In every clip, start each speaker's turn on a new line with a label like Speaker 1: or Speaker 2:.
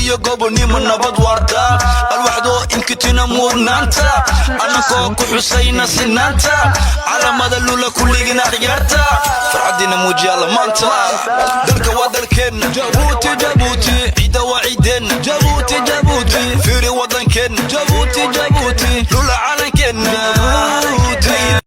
Speaker 1: iyo gobonimo nabad waarta alwaxdo inkitina mudnaanta anakoo ku xusayna sinaanta calamada lula kulligina ciyaarta farxadina muujiyaala maanta dalka waa dalkeenna jabuuti jabuuti ciida waa ciideenna jabuuti jabuuti fiiri wadankeenna jabuuti jabuuti lula calankeenna jabuuti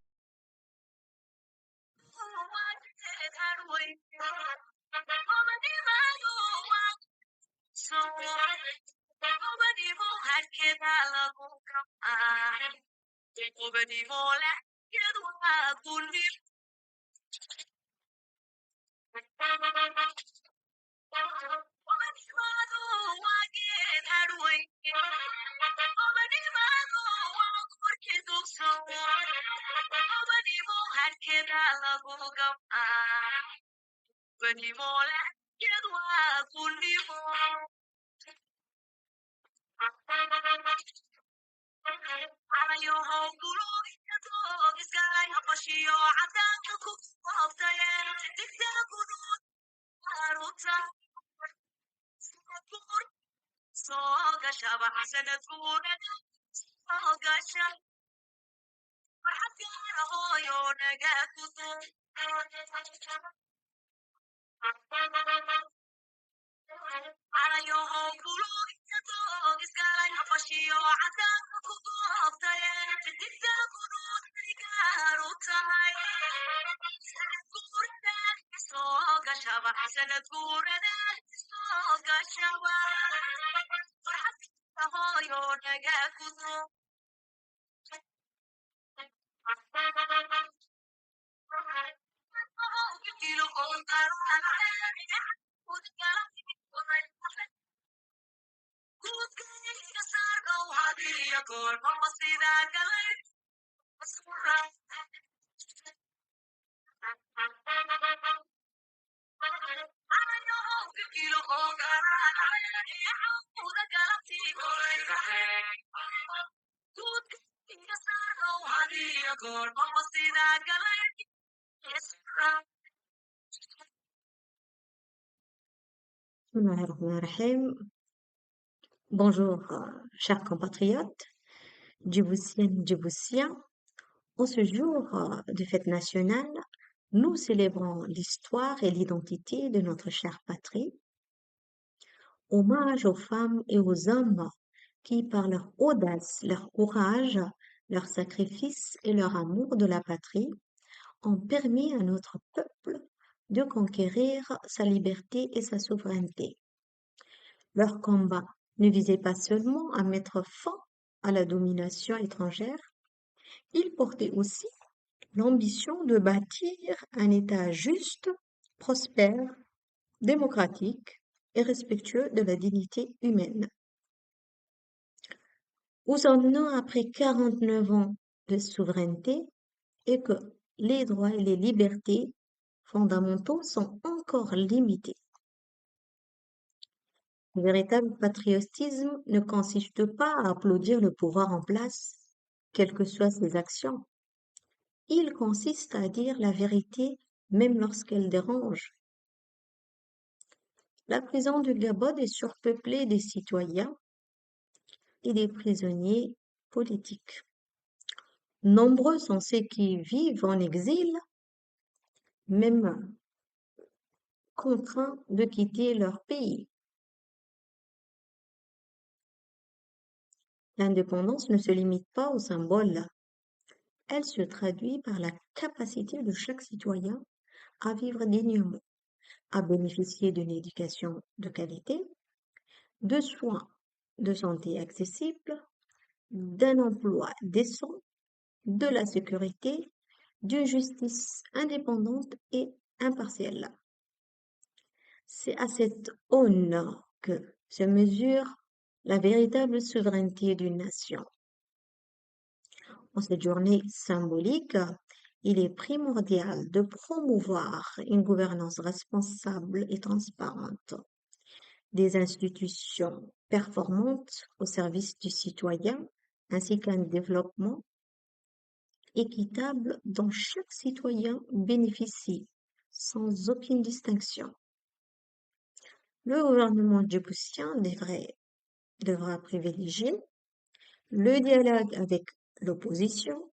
Speaker 2: Bismillahirrahmanirrahim. Bonjour, chers compatriotes, djiboutiennes, djiboutiens. En ce jour de fête nationale, nous célébrons l'histoire et l'identité de notre chère patrie. Hommage aux femmes et aux hommes qui, par leur audace, leur courage, leur sacrifice et leur amour de la patrie, ont permis à notre peuple de conquérir sa liberté et sa souveraineté. Leur combat ne visait pas seulement à mettre fin à la domination étrangère, il portait aussi l'ambition de bâtir un État juste, prospère, démocratique et respectueux de la dignité humaine. Où sommes-nous après 49 ans de souveraineté et que les droits et les libertés fondamentaux sont encore limités? Le véritable patriotisme ne consiste pas à applaudir le pouvoir en place, quelles que soient ses actions. Il consiste à dire la vérité même lorsqu'elle dérange. La prison de Gabon est surpeuplée des citoyens et des prisonniers politiques. Nombreux sont ceux qui vivent en exil, même contraints de quitter leur pays. L'indépendance ne se limite pas aux symboles. Elle se traduit par la capacité de chaque citoyen à vivre dignement, à bénéficier d'une éducation de qualité, de soins de santé accessibles, d'un emploi décent, de la sécurité, d'une justice indépendante et impartiale. C'est à cette aune que se mesure la véritable souveraineté d'une nation. En cette journée symbolique, il est primordial de promouvoir une gouvernance responsable et transparente, des institutions performantes au service du citoyen, ainsi qu'un développement équitable dont chaque citoyen bénéficie sans aucune distinction. Le gouvernement djiboutien devra privilégier le dialogue avec l'opposition,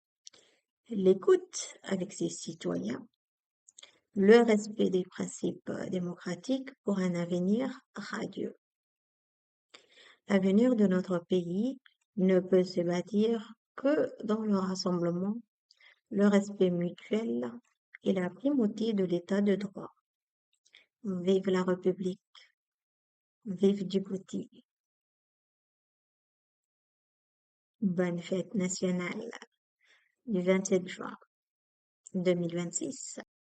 Speaker 2: l'écoute avec ses citoyens, le respect des principes démocratiques pour un avenir radieux. L'avenir de notre pays ne peut se bâtir que dans le rassemblement, le respect mutuel et la primauté de l'état de droit. Vive la République, vive Djibouti. Bonne fête nationale du 27 juin 2026.